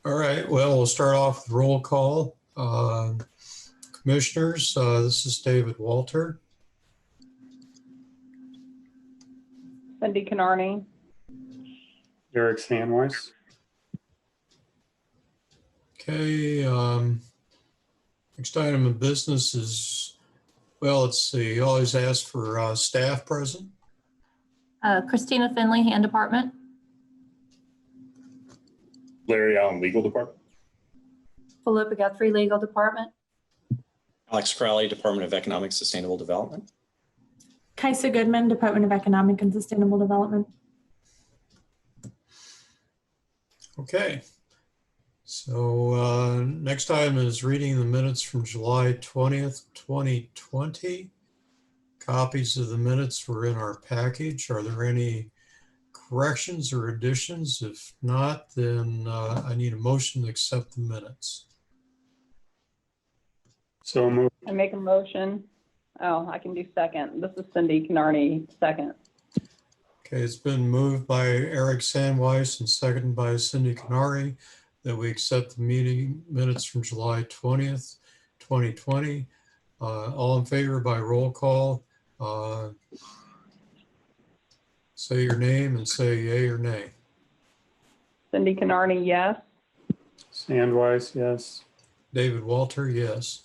All right, well, we'll start off with roll call. Commissioners, this is David Walter. Cindy Canarney. Eric Sandweiss. Okay, next item of business is, well, let's see, you always ask for staff present. Christina Finley, Hand Department. Larry Allen, Legal Department. Philippa Guthrie, Legal Department. Alex Crowley, Department of Economic Sustainable Development. Kaisa Goodman, Department of Economic and Sustainable Development. Okay, so next item is reading the minutes from July 20th, 2020. Copies of the minutes were in our package. Are there any corrections or additions? If not, then I need a motion to accept the minutes. So moved. I make a motion. Oh, I can do second. This is Cindy Canarney, second. Okay, it's been moved by Eric Sandweiss and seconded by Cindy Canary that we accept the meeting minutes from July 20th, 2020. All in favor by roll call. Say your name and say yay or nay. Cindy Canarney, yes. Sandweiss, yes. David Walter, yes.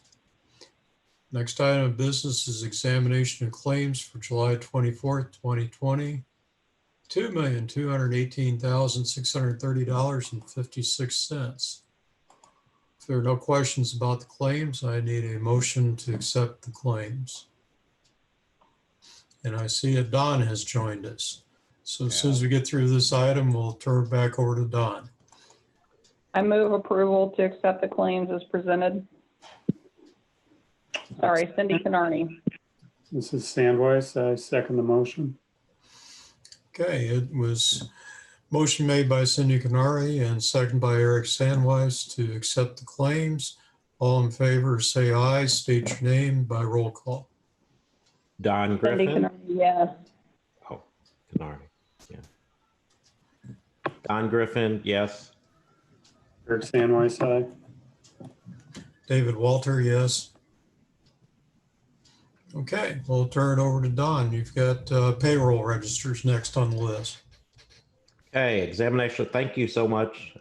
Next item of business is examination of claims for July 24th, 2020. $2,218,630.56. If there are no questions about the claims, I need a motion to accept the claims. And I see that Don has joined us. So as soon as we get through this item, we'll turn it back over to Don. I move approval to accept the claims as presented. Sorry, Cindy Canarney. This is Sandweiss. I second the motion. Okay, it was motion made by Cindy Canary and second by Eric Sandweiss to accept the claims. All in favor, say aye. State your name by roll call. Don Cindy Griffin. Canarney, yes. Oh, Canary. Yeah. Don Griffin, yes. Eric Sandweiss, aye. David Walter, yes. Okay, we'll turn it over to Don. You've got payroll registers next on the list. Okay, examination. Thank you so much.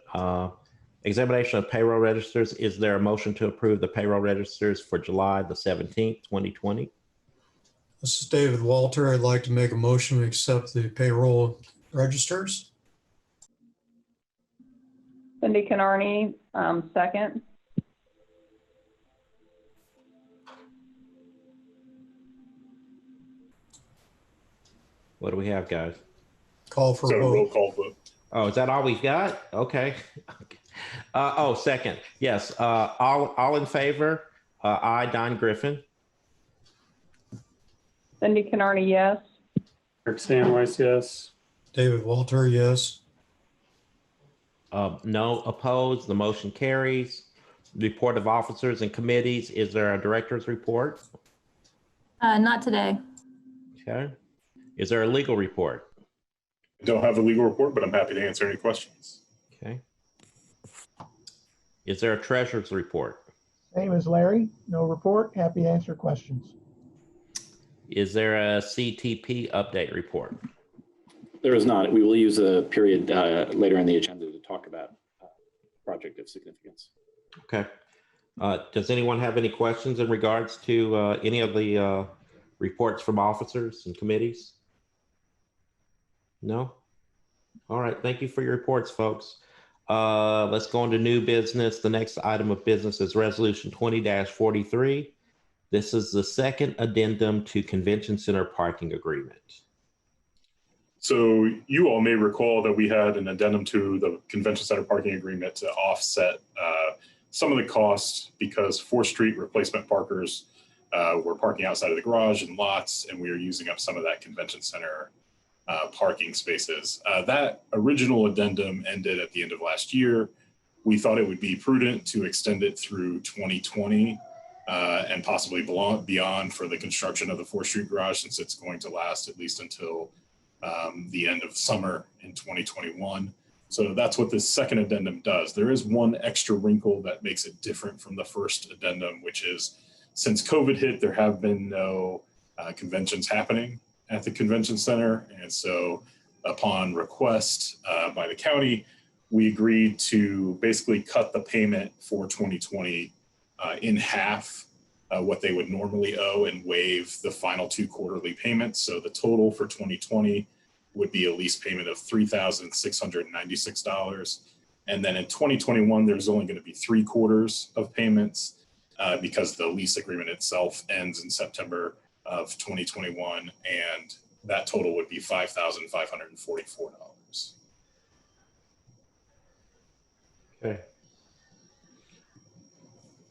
Examination of payroll registers. Is there a motion to approve the payroll registers for July the 17th, 2020? This is David Walter. I'd like to make a motion to accept the payroll registers. Cindy Canarney, second. What do we have, guys? Call for So a roll vote. call vote. Oh, is that all we've got? Okay. Oh, second. Yes. All in favor? Aye, Don Griffin. Cindy Canarney, yes. Eric Sandweiss, yes. David Walter, yes. No opposed. The motion carries. Report of officers and committees. Is there a director's report? Not today. Okay. Is there a legal report? I don't have a legal report, but I'm happy to answer any questions. Okay. Is there a treasurer's report? Same as Larry, no report, happy to answer questions. Is there a CTP update report? There is not. We will use a period later in the agenda to talk about project of significance. Okay. Does anyone have any questions in regards to any of the reports from officers and committees? No? All right. Thank you for your reports, folks. Let's go into new business. The next item of business is Resolution 20-43. This is the second addendum to Convention Center Parking Agreement. So you all may recall that we had an addendum to the Convention Center Parking Agreement to offset some of the costs because 4th Street replacement parkers were parking outside of the garage and lots, and we were using up some of that Convention Center parking spaces. That original addendum ended at the end of last year. We thought it would be prudent to extend it through 2020 and possibly beyond for the construction of the 4th Street garage, since it's going to last at least until the end of summer in 2021. So that's what this second addendum does. There is one extra wrinkle that makes it different from the first addendum, which is since COVID hit, there have been no conventions happening at the convention center. And so upon request by the county, we agreed to basically cut the payment for 2020 in half what they would normally owe and waive the final 2 quarterly payments. So the total for 2020 would be a lease payment of $3,696. And then in 2021, there's only going to be 3 quarters of payments because the lease agreement itself ends in September of 2021. And that total would be $5,544. Okay.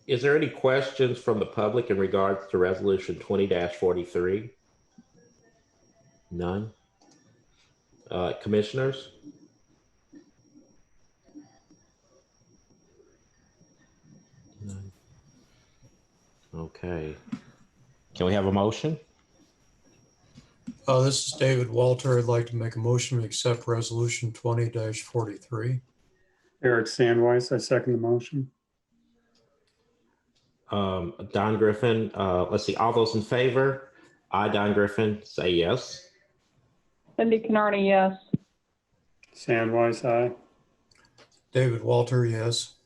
Is there any questions from the public in regards to resolution 20-43? None. Commissioners? None. Okay. Can we have a motion? This is David Walter. I'd like to make a motion to accept resolution 20-43. Eric Sandweiss, I second the motion. Don Griffin, let's see, all those in favor? I, Don Griffin, say yes. Cindy Canarney, yes. Sandweiss, aye. David Walter, yes.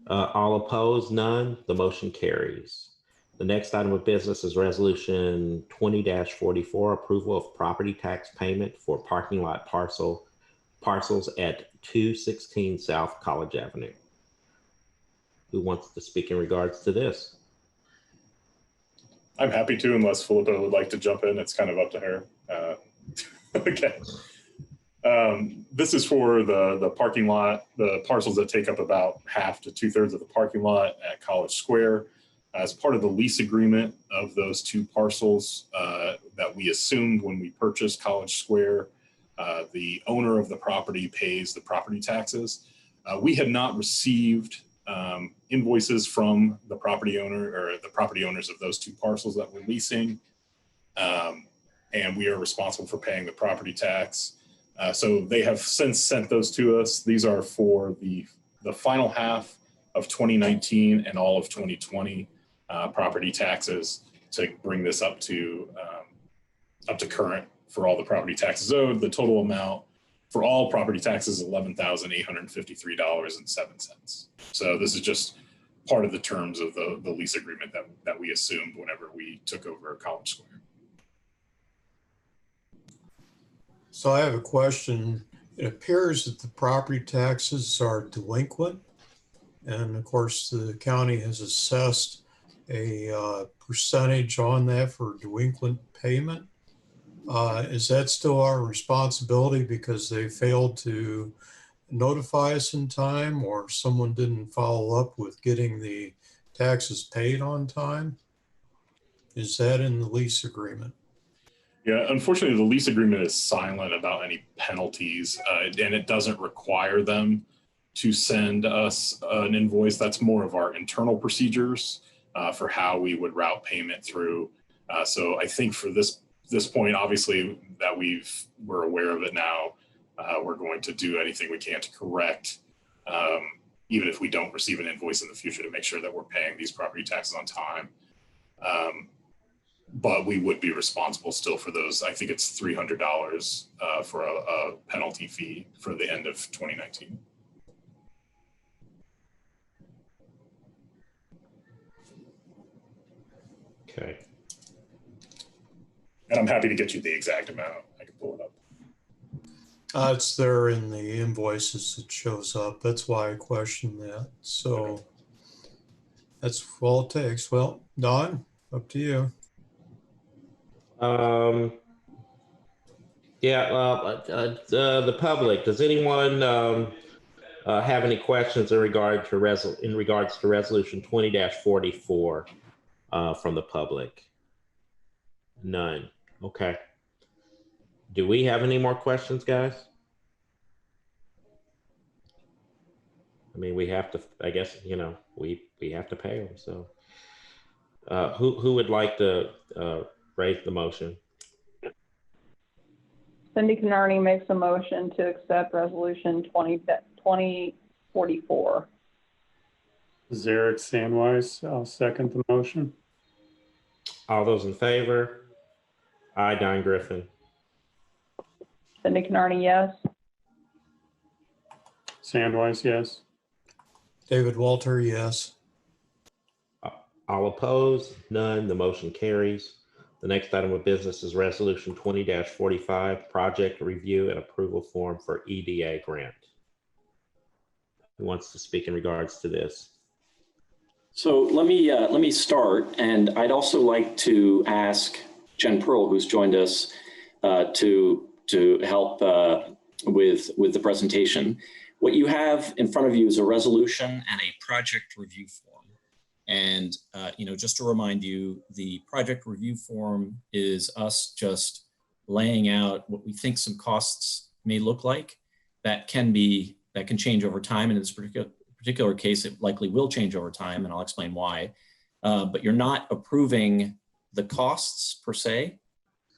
All opposed, none. The motion carries. The next item of business is resolution 20-44, approval of property tax payment for parking lot parcels at 216 South College Avenue. Who wants to speak in regards to this? I'm happy to, unless Philippa would like to jump in. It's kind of up to her. Okay. This is for the parking lot, the parcels that take up about half to 2/3 of the parking lot at College Square. As part of the lease agreement of those 2 parcels that we assumed when we purchased College Square, the owner of the property pays the property taxes. We had not received invoices from the property owner or the property owners of those 2 parcels that we're leasing. And we are responsible for paying the property tax. So they have since sent those to us. These are for the final half of 2019 and all of 2020 property taxes to bring this up to current for all the property taxes owed. The total amount for all property taxes is $11,853.07. So this is just part of the terms of the lease agreement that we assumed whenever we took over College Square. So I have a question. It appears that the property taxes are delinquent. And of course, the county has assessed a percentage on that for delinquent payment. Is that still our responsibility because they failed to notify us in time, or someone didn't follow up with getting the taxes paid on time? Is that in the lease agreement? Yeah, unfortunately, the lease agreement is silent about any penalties, and it doesn't require them to send us an invoice. That's more of our internal procedures for how we would route payment through. So I think for this point, obviously, that we're aware of it now, we're going to do anything we can to correct, even if we don't receive an invoice in the future, to make sure that we're paying these property taxes on time. But we would be responsible still for those. I think it's $300 for a penalty fee for the end of 2019. Okay. And I'm happy to get you the exact amount. I can pull it up. It's there in the invoices. It shows up. That's why I questioned that. So that's all it takes. Well, Don, up to you. The public, does anyone have any questions in regards to resolution 20-44 from the public? None. Okay. Do we have any more questions, guys? I mean, we have to, I guess, we have to pay them. So who would like to raise the motion? Cindy Canarney makes a motion to accept resolution 2044. Zarek Sandweiss, I'll second the motion. All those in favor? Aye, Don Griffin. Cindy Canarney, yes. Sandweiss, yes. David Walter, yes. All opposed? None. The motion carries. The next item of business is Resolution 20-45, Project Review and Approval Form for EDA Grant. Who wants to speak in regards to this? So let me start, and I'd also like to ask Jen Pearl, who's joined us, to help with the presentation. What you have in front of you is a resolution and a project review form. And just to remind you, the project review form is us just laying out what we think some costs may look like. That can change over time, and in this particular case, it likely will change over time, and I'll explain why. But you're not approving the costs per se.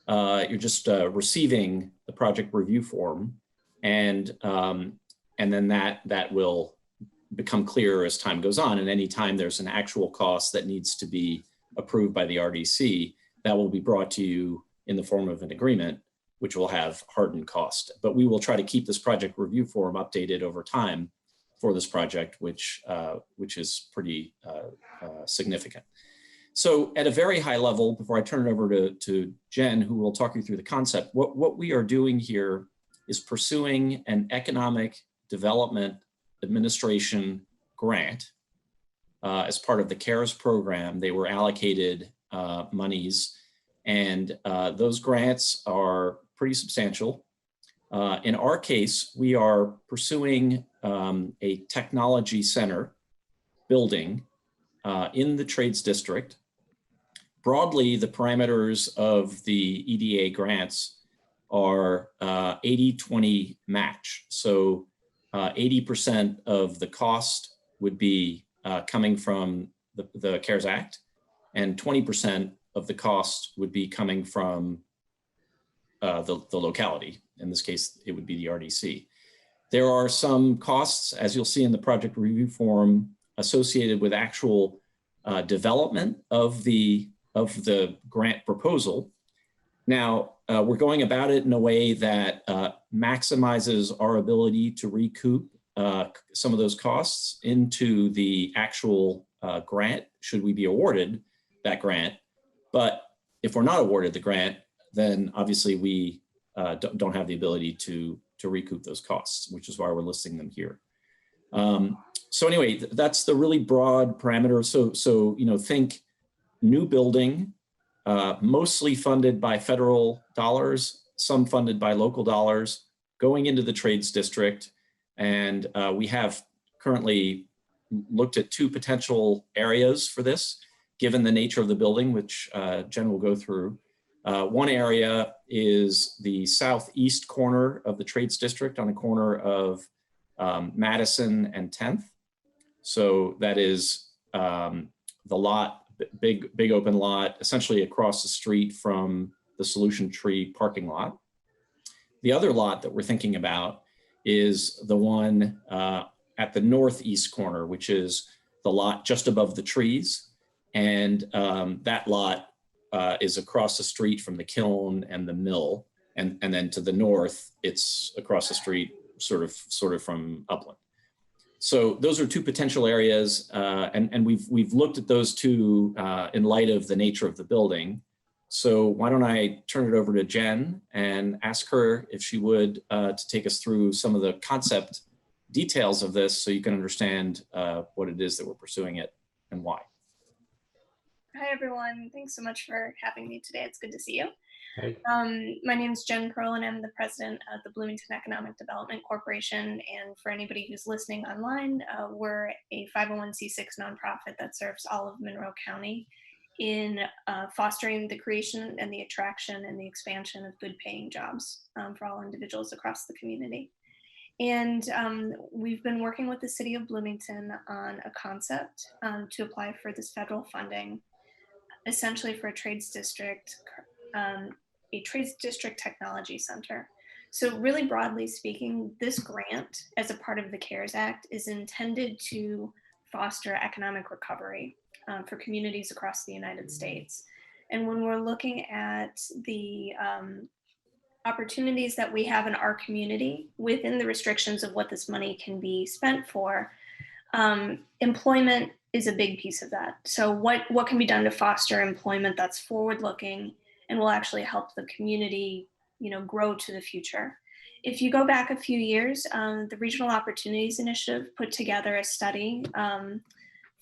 You're just receiving the project review form, and then that will become clearer as time goes on. And anytime there's an actual cost that needs to be approved by the RDC, that will be brought to you in the form of an agreement, which will have hardened cost. But we will try to keep this project review form updated over time for this project, which is pretty significant. So at a very high level, before I turn it over to Jen, who will talk you through the concept, what we are doing here is pursuing an economic development administration grant as part of the CARES program. They were allocated monies, and those grants are pretty substantial. In our case, we are pursuing a technology center building in the Trades District. Broadly, the parameters of the EDA grants are 80-20 match. So 80% of the cost would be coming from the CARES Act, and 20% of the cost would be coming from the locality. In this case, it would be the RDC. There are some costs, as you'll see in the project review form, associated with actual development of the grant proposal. Now, we're going about it in a way that maximizes our ability to recoup some of those costs into the actual grant, should we be awarded that grant. But if we're not awarded the grant, then obviously we don't have the ability to recoup those costs, which is why we're listing them here. So anyway, that's the really broad parameter. So think new building, mostly funded by federal dollars, some funded by local dollars, going into the Trades District. And we have currently looked at two potential areas for this, given the nature of the building, which Jen will go through. One area is the southeast corner of the Trades District, on the corner of Madison and 10th. So that is the lot, big open lot, essentially across the street from the Solution Tree parking lot. The other lot that we're thinking about is the one at the northeast corner, which is the lot just above the trees. And that lot is across the street from the kiln and the mill. And then to the north, it's across the street, sort of from Upland. So those are two potential areas, and we've looked at those two in light of the nature of the building. So why don't I turn it over to Jen and ask her if she would to take us through some of the concept details of this, so you can understand what it is that we're pursuing it and why. Hi, everyone. Thanks so much for having me today. It's good to see you. Hey. My name is Jen Pearl, and I'm the president of the Bloomington Economic Development Corporation. And for anybody who's listening online, we're a 501c6 nonprofit that serves all of Monroe County in fostering the creation and the attraction and the expansion of good paying jobs for all individuals across the community. And we've been working with the city of Bloomington on a concept to apply for this federal funding, essentially for a Trades District technology center. So really broadly speaking, this grant as a part of the CARES Act is intended to foster economic recovery for communities across the United States. And when we're looking at the opportunities that we have in our community within the restrictions of what this money can be spent for, employment is a big piece of that. So what can be done to foster employment that's forward-looking and will actually help the community, grow to the future? If you go back a few years, the Regional Opportunities Initiative put together a study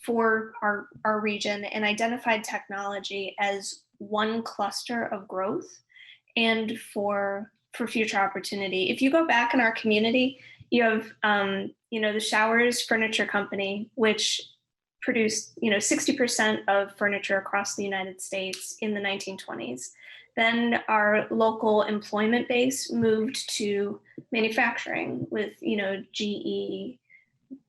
for our region and identified technology as one cluster of growth and for future opportunity. If you go back in our community, you have the Showers Furniture Company, which produced 60% of furniture across the United States in the 1920s. Then our local employment base moved to manufacturing with GE,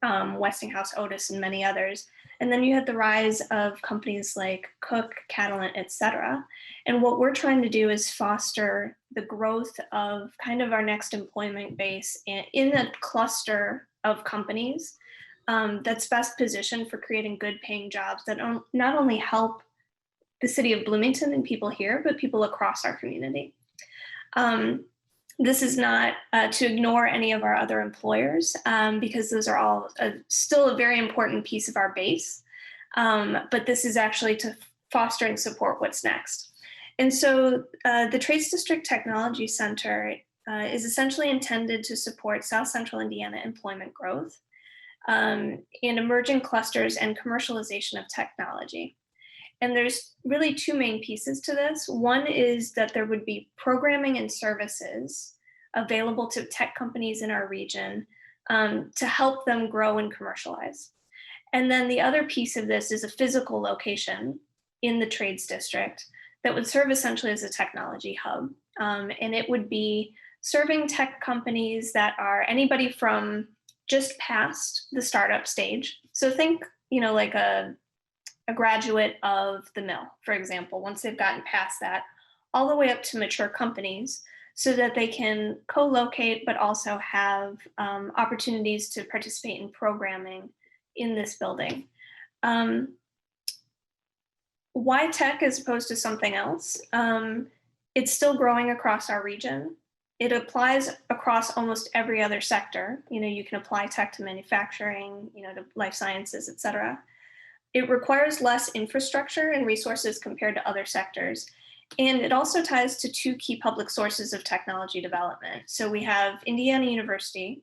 Westinghouse, Otis, and many others. And then you had the rise of companies like Cook, Catalent, et cetera. And what we're trying to do is foster the growth of kind of our next employment base in a cluster of companies that's best positioned for creating good paying jobs that not only help the city of Bloomington and people here, but people across our community. This is not to ignore any of our other employers because those are all still a very important piece of our base. But this is actually to foster and support what's next. And so the Trades District Technology Center is essentially intended to support South Central Indiana employment growth in emerging clusters and commercialization of technology. And there's really two main pieces to this. One is that there would be programming and services available to tech companies in our region to help them grow and commercialize. And then the other piece of this is a physical location in the Trades District that would serve essentially as a technology hub. And it would be serving tech companies that are anybody from just past the startup stage. So think, like a graduate of the mill, for example, once they've gotten past that, all the way up to mature companies so that they can co-locate, but also have opportunities to participate in programming in this building. Why tech as opposed to something else? It's still growing across our region. It applies across almost every other sector. You can apply tech to manufacturing, to life sciences, et cetera. It requires less infrastructure and resources compared to other sectors. And it also ties to two key public sources of technology development. So we have Indiana University,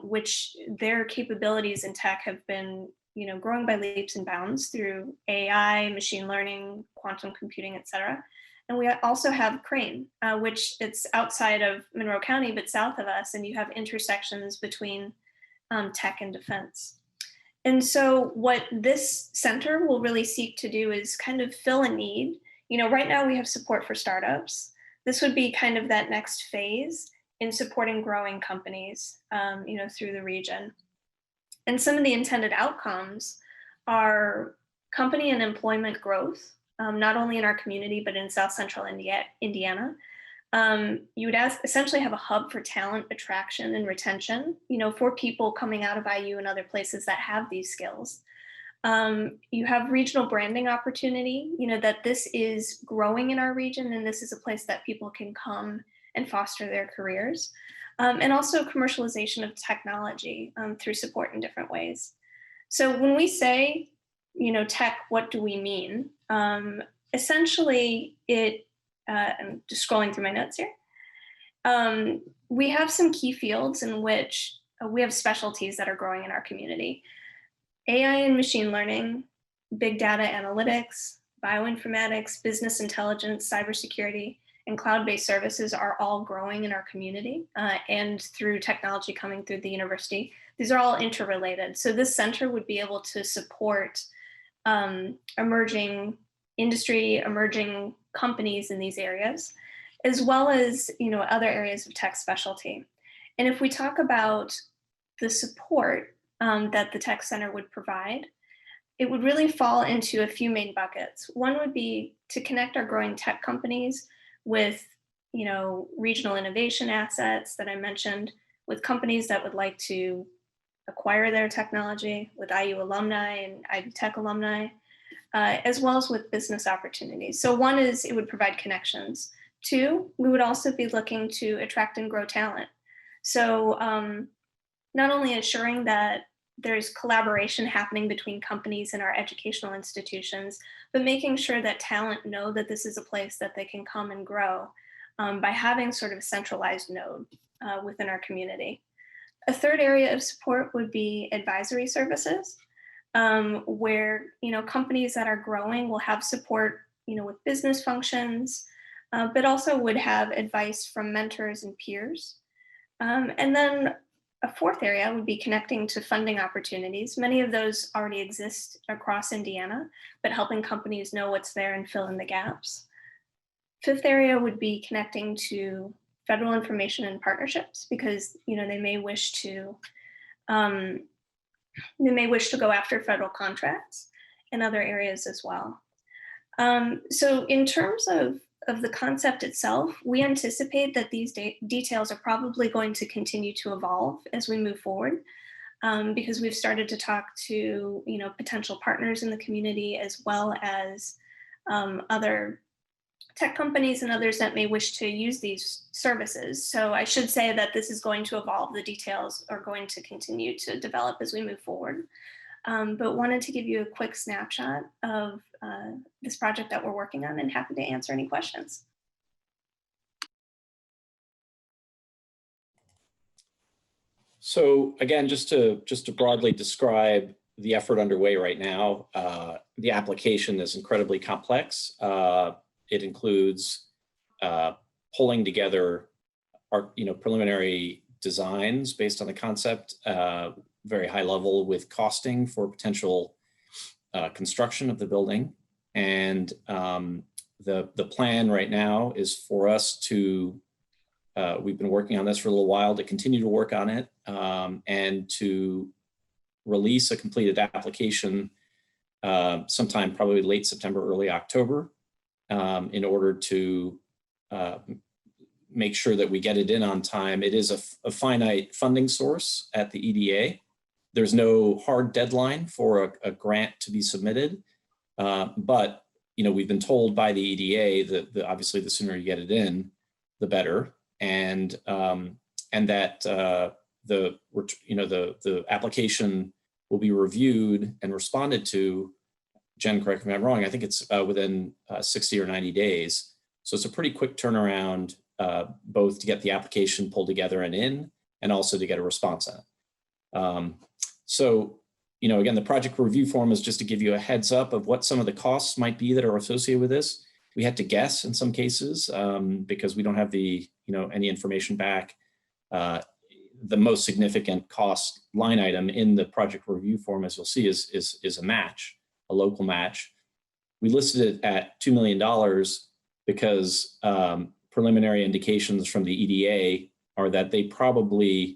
which their capabilities in tech have been growing by leaps and bounds through AI, machine learning, quantum computing, et cetera. And we also have Crane, which it's outside of Monroe County, but south of us, and you have intersections between tech and defense. And so what this center will really seek to do is kind of fill a need. Right now we have support for startups. This would be kind of that next phase in supporting growing companies, through the region. And some of the intended outcomes are company and employment growth, not only in our community, but in South Central Indiana. You would essentially have a hub for talent attraction and retention, for people coming out of IU and other places that have these skills. You have regional branding opportunity, that this is growing in our region and this is a place that people can come and foster their careers. And also commercialization of technology through support in different ways. So when we say, tech, what do we mean? Essentially, I'm just scrolling through my notes here. We have some key fields in which we have specialties that are growing in our community. AI and machine learning, big data analytics, bioinformatics, business intelligence, cybersecurity, and cloud-based services are all growing in our community and through technology coming through the university. These are all interrelated. So this center would be able to support emerging industry, emerging companies in these areas, as well as other areas of tech specialty. And if we talk about the support that the tech center would provide, it would really fall into a few main buckets. One would be to connect our growing tech companies with regional innovation assets that I mentioned, with companies that would like to acquire their technology, with IU alumni and Ivy Tech alumni, as well as with business opportunities. So one is it would provide connections. Two, we would also be looking to attract and grow talent. So not only ensuring that there's collaboration happening between companies and our educational institutions, but making sure that talent know that this is a place that they can come and grow by having sort of a centralized node within our community. A third area of support would be advisory services, where companies that are growing will have support with business functions, but also would have advice from mentors and peers. And then a fourth area would be connecting to funding opportunities. Many of those already exist across Indiana, but helping companies know what's there and fill in the gaps. Fifth area would be connecting to federal information and partnerships, because they may wish to go after federal contracts in other areas as well. So in terms of the concept itself, we anticipate that these details are probably going to continue to evolve as we move forward, because we've started to talk to potential partners in the community, as well as other tech companies and others that may wish to use these services. So I should say that this is going to evolve. The details are going to continue to develop as we move forward. But wanted to give you a quick snapshot of this project that we're working on, and happy to answer any questions. So again, just to broadly describe the effort underway right now, the application is incredibly complex. It includes pulling together our preliminary designs based on the concept, very high level, with costing for potential construction of the building. And the plan right now is for us to, we've been working on this for a little while, to continue to work on it and to release a completed application sometime probably late September, early October, in order to make sure that we get it in on time. It is a finite funding source at the EDA. There's no hard deadline for a grant to be submitted, but we've been told by the EDA that obviously the sooner you get it in, the better, and that the application will be reviewed and responded to. Jen, correct me if I'm wrong, I think it's within 60 or 90 days. So it's a pretty quick turnaround, both to get the application pulled together and in, and also to get a response on it. So, again, the project review form is just to give you a heads up of what some of the costs might be that are associated with this. We had to guess in some cases because we don't have any information back. The most significant cost line item in the project review form, as you'll see, is a match, a local match. We listed it at $2 million because preliminary indications from the EDA are that they probably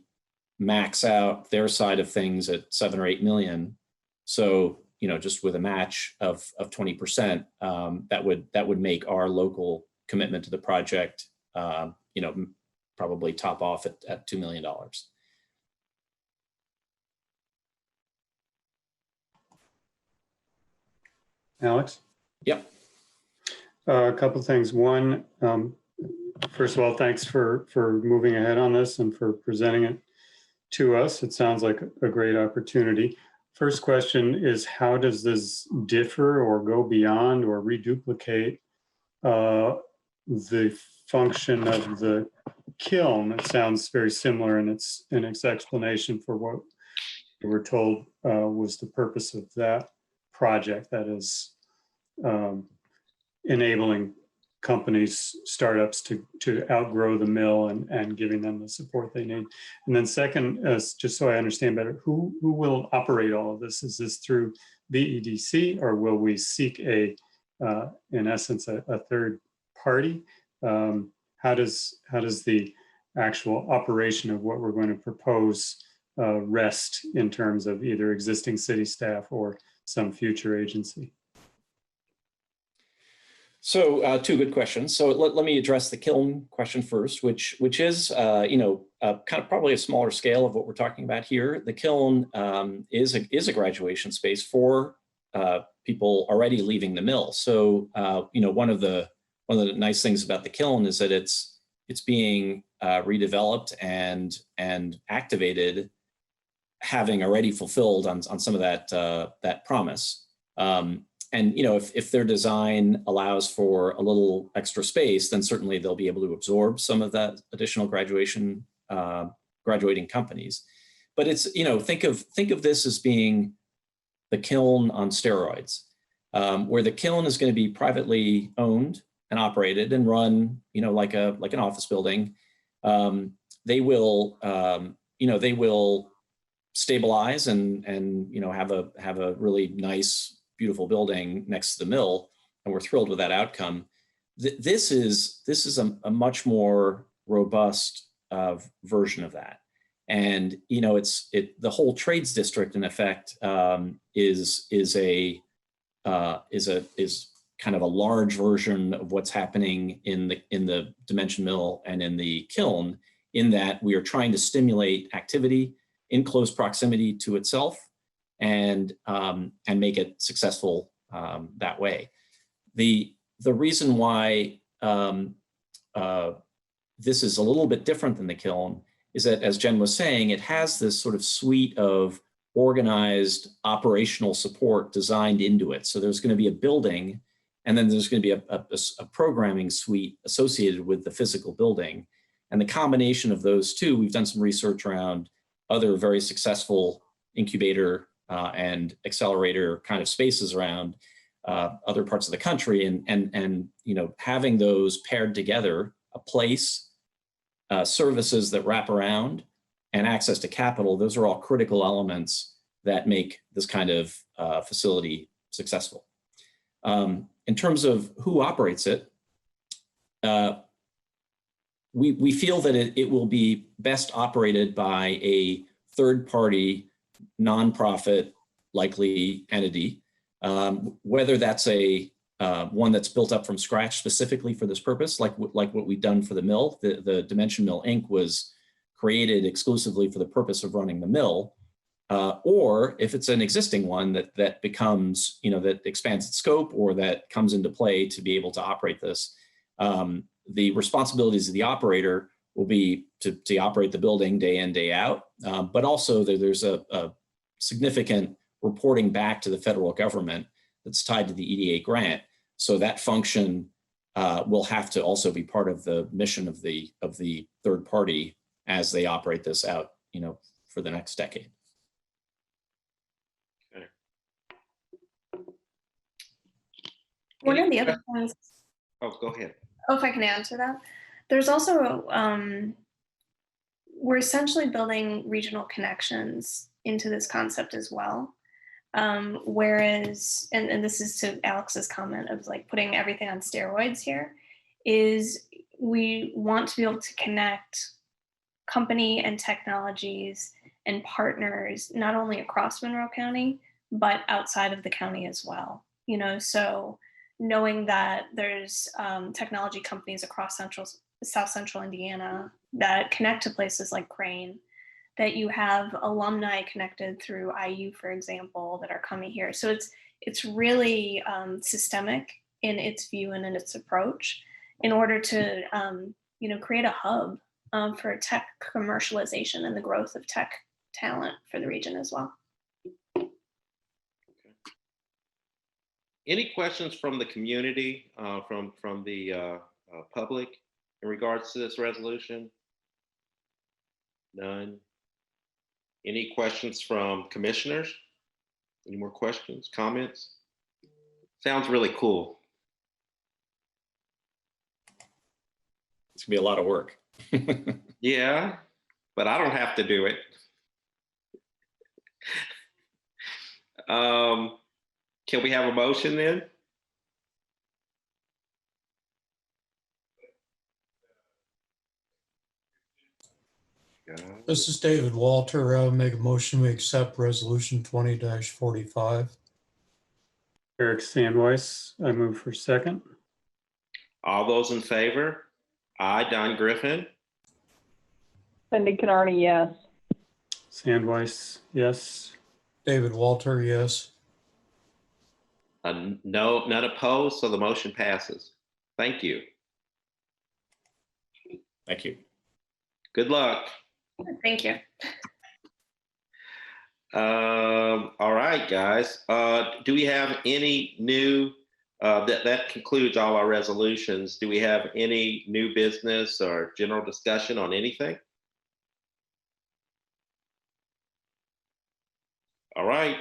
max out their side of things at 7 or 8 million. So, just with a match of 20%, that would make our local commitment to the project, probably top off at $2 million. Alex? Yep. A couple of things. One, first of all, thanks for moving ahead on this and for presenting it to us. It sounds like a great opportunity. First question is, how does this differ or go beyond or reduplicate the function of the kiln? It sounds very similar in its explanation for what we were told was the purpose of that project, that is enabling companies, startups to outgrow the mill and giving them the support they need. And then second, just so I understand better, who will operate all of this? Is this through BEDC, or will we seek in essence, a third party? How does the actual operation of what we're going to propose rest in terms of either existing city staff or some future agency? So two good questions. So let me address the kiln question first, which is kind of probably a smaller scale of what we're talking about here. The kiln is a graduation space for people already leaving the mill. So one of the nice things about the kiln is that it's being redeveloped and activated, having already fulfilled on some of that promise. And if their design allows for a little extra space, then certainly they'll be able to absorb some of that additional graduating companies. But it's think of this as being the kiln on steroids, where the kiln is going to be privately owned and operated and run like an office building. They will stabilize and have a really nice, beautiful building next to the mill, and we're thrilled with that outcome. This is a much more robust version of that, and the whole trades district in effect is kind of a large version of what's happening in the dimension mill and in the kiln, in that we are trying to stimulate activity in close proximity to itself, and make it successful that way. The reason why this is a little bit different than the kiln is that, as Jen was saying, it has this sort of suite of organized operational support designed into it. So there's going to be a building, and then there's going to be a programming suite associated with the physical building. And the combination of those two, we've done some research around other very successful incubator and accelerator kind of spaces around other parts of the country, and having those paired together, a place, services that wrap around, and access to capital, those are all critical elements that make this kind of facility successful. In terms of who operates it, we feel that it will be best operated by a third-party, nonprofit, likely entity, whether that's one that's built up from scratch specifically for this purpose, like what we've done for the mill. The Dimension Mill Inc. was created exclusively for the purpose of running the mill, or if it's an existing one that becomes, that expands its scope or that comes into play to be able to operate this. The responsibilities of the operator will be to operate the building day in, day out, but also there's a significant reporting back to the federal government that's tied to the EDA grant. So that function will have to also be part of the mission of the third party as they operate this out, for the next decade. Okay. One of the other things. Oh, go ahead. Oh, if I can add to that, there's also we're essentially building regional connections into this concept as well. Whereas, and this is to Alex's comment of like putting everything on steroids here, is we want to be able to connect company and technologies and partners, not only across Monroe County, but outside of the county as well. So knowing that there's technology companies across South Central Indiana that connect to places like Crane, that you have alumni connected through IU, for example, that are coming here. So it's really systemic in its view and in its approach, in order to create a hub for tech commercialization and the growth of tech talent for the region as well. Any questions from the community, from the public in regards to this resolution? None. Any questions from commissioners? Any more questions, comments? Sounds really cool. It's gonna be a lot of work. Yeah, but I don't have to do it. Can we have a motion then? This is David Walter. I'll make a motion we accept resolution 20-45. Eric Sandweiss, I move for second. All those in favor? Aye, Don Griffin. Cindy Canarney, yes. Sandweiss, yes. David Walter, yes. No, none opposed, so the motion passes. Thank you. Thank you. Good luck. Thank you. All right, guys. Do we have any new, that concludes all our resolutions. Do we have any new business or general discussion on anything? All right,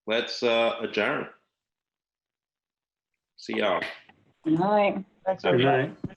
let's adjourn. See y'all. All right. Thanks, Good everybody. night.